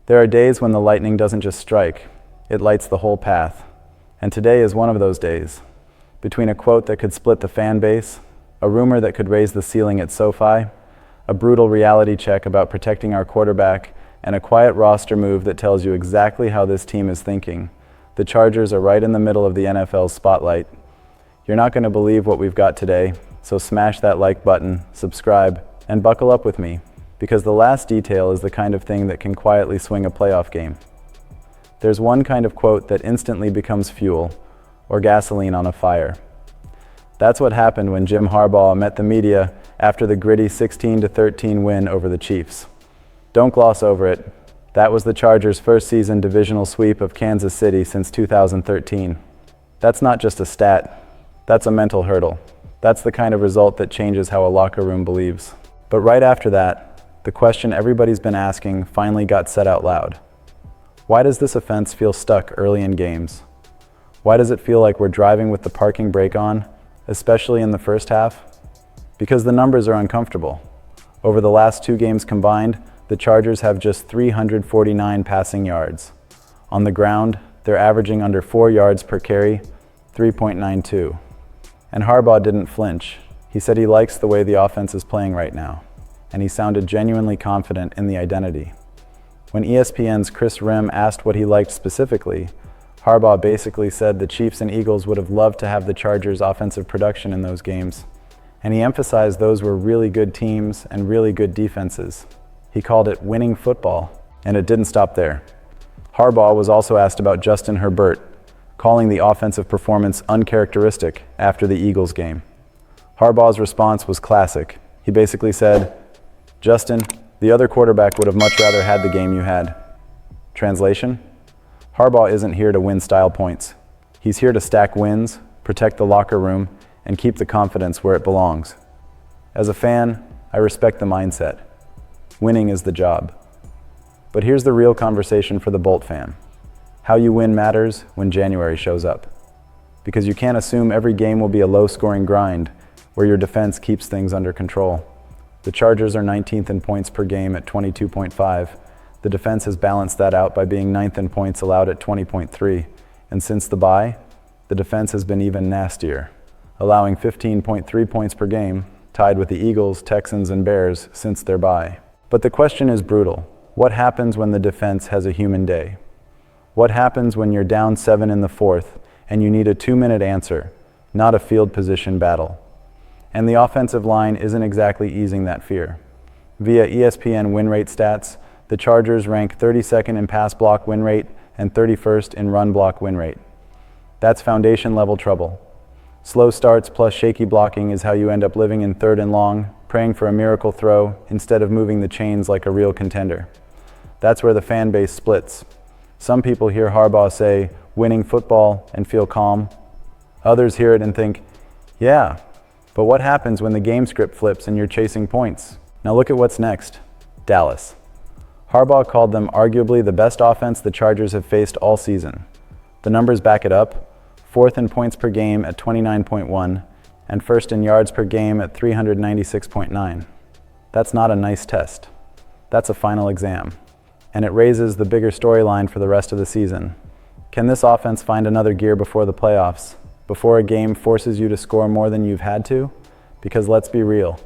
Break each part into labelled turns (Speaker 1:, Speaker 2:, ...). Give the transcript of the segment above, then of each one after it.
Speaker 1: There are days when the lightning doesn't just strike, it lights the whole path. And today is one of those days. Between a quote that could split the fan base, a rumor that could raise the ceiling at SoFi, a brutal reality check about protecting our quarterback, and a quiet roster move that tells you exactly how this team is thinking, the Chargers are right in the middle of the NFL's spotlight. You're not going to believe what we've got today, so smash that like button, subscribe, and buckle up with me, because the last detail is the kind of thing that can quietly swing a playoff game. There's one kind of quote that instantly becomes fuel, or gasoline on a fire. That's what happened when Jim Harbaugh met the media after the gritty 16-13 win over the Chiefs. Don't gloss over it. That was the Chargers' first season divisional sweep of Kansas City since 2013. That's not just a stat. That's a mental hurdle. That's the kind of result that changes how a locker room believes. But right after that, the question everybody's been asking finally got said out loud. Why does this offense feel stuck early in games? Why does it feel like we're driving with the parking brake on, especially in the first half? Because the numbers are uncomfortable. Over the last 2 games combined, the Chargers have just 349 passing yards. On the ground, they're averaging under 4 yards per carry, 3.92. And Harbaugh didn't flinch. He said he likes the way the offense is playing right now, and he sounded genuinely confident in the identity. When ESPN's Chris Rim asked what he liked specifically, Harbaugh basically said the Chiefs and Eagles would have loved to have the Chargers' offensive production in those games, and he emphasized those were really good teams and really good defenses. He called it winning football, and it didn't stop there. Harbaugh was also asked about Justin Herbert, calling the offensive performance uncharacteristic after the Eagles game. Harbaugh's response was classic. He basically said, "Justin, the other quarterback would have much rather had the game you had." Translation? Harbaugh isn't here to win style points. He's here to stack wins, protect the locker room, and keep the confidence where it belongs. As a fan, I respect the mindset. Winning is the job. But here's the real conversation for the Bolt fan. How you win matters when January shows up. Because you can't assume every game will be a low-scoring grind where your defense keeps things under control. The Chargers are 19th in points per game at 22.5. The defense has balanced that out by being 9th in points allowed at 20.3. And since the bye, the defense has been even nastier, allowing 15.3 points per game, tied with the Eagles, Texans, and Bears since their bye. But the question is brutal. What happens when the defense has a human day? What happens when you're down 7 in the 4th and you need a 2-minute answer, not a field position battle? And the offensive line isn't exactly easing that fear. Via ESPN win rate stats, the Chargers rank 32nd in pass block win rate and 31st in run block win rate. That's foundation level trouble. Slow starts plus shaky blocking is how you end up living in 3rd and long, praying for a miracle throw instead of moving the chains like a real contender. That's where the fan base splits. Some people hear Harbaugh say, winning football, and feel calm. Others hear it and think, yeah, but what happens when the game script flips and you're chasing points? Now look at what's next. Dallas. Harbaugh called them arguably the best offense the Chargers have faced all season. The numbers back it up. 4th in points per game at 29.1, and 1st in yards per game at 396.9. That's not a nice test. That's a final exam. And it raises the bigger storyline for the rest of the season. Can this offense find another gear before the playoffs? Before a game forces you to score more than you've had to? Because let's be real.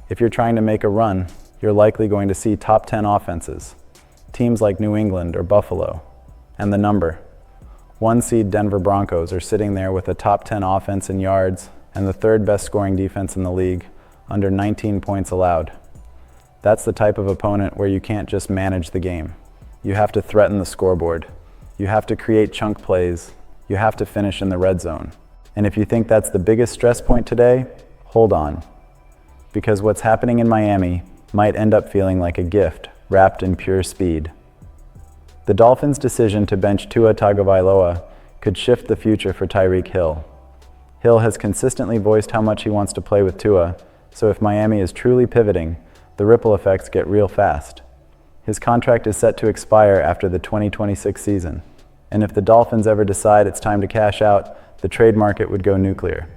Speaker 1: If you're trying to make a run, you're likely going to see top 10 offenses. Teams like New England or Buffalo. And the number. 1 seed Denver Broncos are sitting there with a top 10 offense in yards and the 3rd best scoring defense in the league, under 19 points allowed. That's the type of opponent where you can't just manage the game. You have to threaten the scoreboard. You have to create chunk plays. You have to finish in the red zone. And if you think that's the biggest stress point today, hold on. Because what's happening in Miami might end up feeling like a gift wrapped in pure speed. The Dolphins' decision to bench Tua Tagovailoa could shift the future for Tyreek Hill. Hill has consistently voiced how much he wants to play with Tua, so if Miami is truly pivoting, the ripple effects get real fast. His contract is set to expire after the 2026 season, and if the Dolphins ever decide it's time to cash out, the trade market would go nuclear.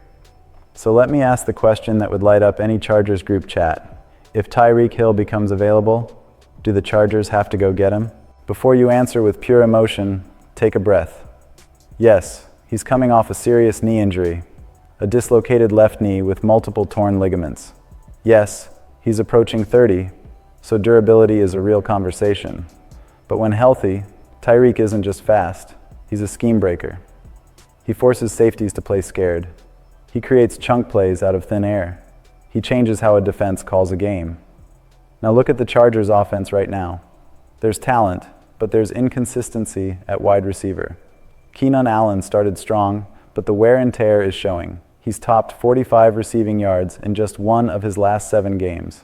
Speaker 1: So let me ask the question that would light up any Chargers group chat. If Tyreek Hill becomes available, do the Chargers have to go get him? Before you answer with pure emotion, take a breath. Yes, he's coming off a serious knee injury, a dislocated left knee with multiple torn ligaments. Yes, he's approaching 30, so durability is a real conversation. But when healthy, Tyreek isn't just fast, he's a scheme breaker. He forces safeties to play scared. He creates chunk plays out of thin air. He changes how a defense calls a game. Now look at the Chargers' offense right now. There's talent, but there's inconsistency at wide receiver. Keenan Allen started strong, but the wear and tear is showing. He's topped 45 receiving yards in just one of his last 7 games.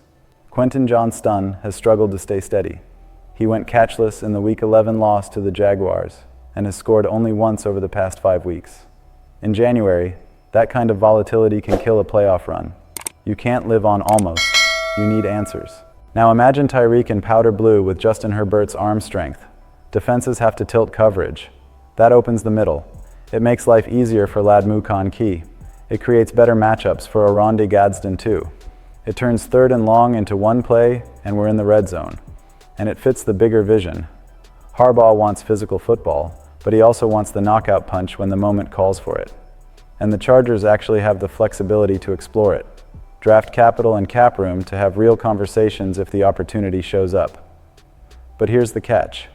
Speaker 1: Quentin Johnston has struggled to stay steady. He went catchless in the Week 11 loss to the Jaguars and has scored only once over the past 5 weeks. In January, that kind of volatility can kill a playoff run. You can't live on almost. You need answers. Now imagine Tyreek in powder blue with Justin Herbert's arm strength. Defenses have to tilt coverage. That opens the middle. It makes life easier for Lad Mukon Key. It creates better matchups for Oronde Gadsden too. It turns 3rd and long into one play, and we're in the red zone. And it fits the bigger vision. Harbaugh wants physical football, but he also wants the knockout punch when the moment calls for it. And the Chargers actually have the flexibility to explore it. Draft capital and cap room to have real conversations if the opportunity shows up. But here's the catch.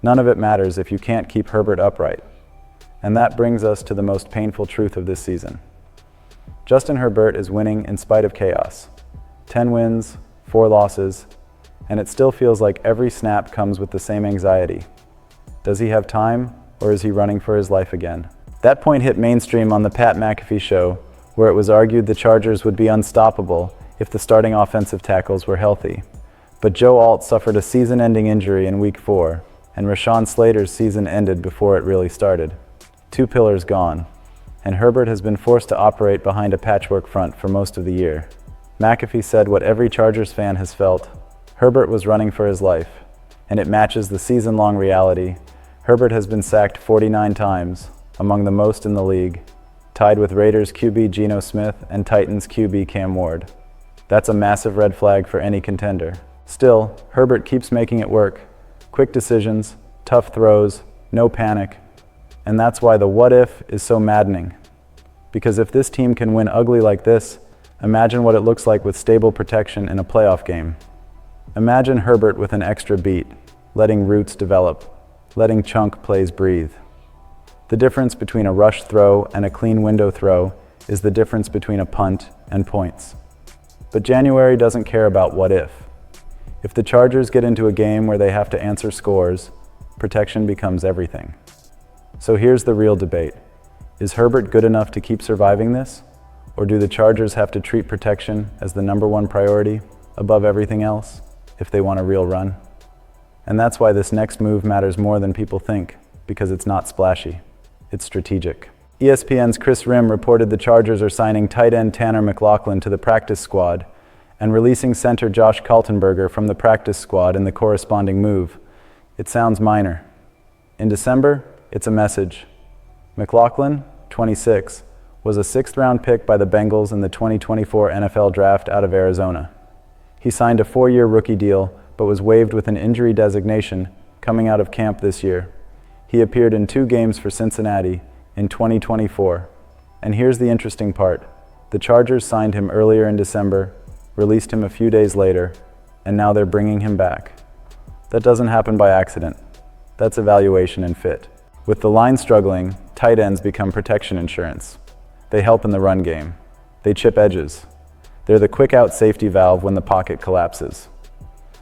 Speaker 1: None of it matters if you can't keep Herbert upright. And that brings us to the most painful truth of this season. Justin Herbert is winning in spite of chaos. 10 wins, 4 losses, and it still feels like every snap comes with the same anxiety. Does he have time, or is he running for his life again? That point hit mainstream on the Pat McAfee show, where it was argued the Chargers would be unstoppable if the starting offensive tackles were healthy. But Joe Alt suffered a season-ending injury in Week 4, and Rashawn Slater's season ended before it really started. 2 pillars gone, and Herbert has been forced to operate behind a patchwork front for most of the year. McAfee said what every Chargers fan has felt. Herbert was running for his life, and it matches the season-long reality. Herbert has been sacked 49 times, among the most in the league, tied with Raiders QB Geno Smith and Titans QB Cam Ward. That's a massive red flag for any contender. Still, Herbert keeps making it work. Quick decisions, tough throws, no panic. And that's why the what if is so maddening. Because if this team can win ugly like this, imagine what it looks like with stable protection in a playoff game. Imagine Herbert with an extra beat, letting routes develop, letting chunk plays breathe. The difference between a rush throw and a clean window throw is the difference between a punt and points. But January doesn't care about what if. If the Chargers get into a game where they have to answer scores, protection becomes everything. So here's the real debate. Is Herbert good enough to keep surviving this? Or do the Chargers have to treat protection as the #1 priority above everything else if they want a real run? And that's why this next move matters more than people think, because it's not splashy. It's strategic. ESPN's Chris Rim reported the Chargers are signing tight end Tanner McLachlan to the practice squad and releasing center Josh Kaltenberger from the practice squad in the corresponding move. It sounds minor. In December, it's a message. McLachlan, 26, was a 6th-round pick by the Bengals in the 2024 NFL Draft out of Arizona. He signed a 4-year rookie deal, but was waived with an injury designation coming out of camp this year. He appeared in 2 games for Cincinnati in 2024. And here's the interesting part. The Chargers signed him earlier in December, released him a few days later, and now they're bringing him back. That doesn't happen by accident. That's evaluation and fit. With the line struggling, tight ends become protection insurance. They help in the run game. They chip edges. They're the quick-out safety valve when the pocket collapses.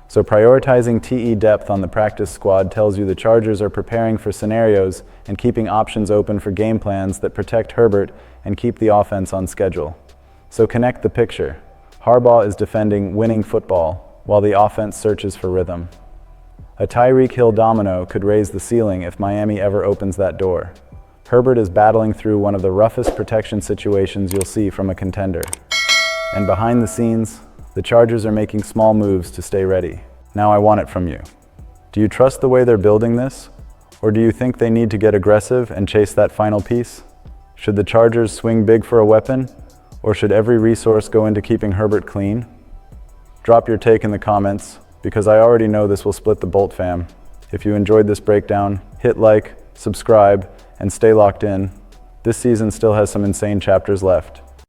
Speaker 1: So prioritizing TE depth on the practice squad tells you the Chargers are preparing for scenarios and keeping options open for game plans that protect Herbert and keep the offense on schedule. So connect the picture. Harbaugh is defending winning football while the offense searches for rhythm. A Tyreek Hill domino could raise the ceiling if Miami ever opens that door. Herbert is battling through one of the roughest protection situations you'll see from a contender. And behind the scenes, the Chargers are making small moves to stay ready. Now I want it from you. Do you trust the way they're building this? Or do you think they need to get aggressive and chase that final piece? Should the Chargers swing big for a weapon? Or should every resource go into keeping Herbert clean? Drop your take in the comments, because I already know this will split the Bolt fam. If you enjoyed this breakdown, hit like, subscribe, and stay locked in. This season still has some insane chapters left.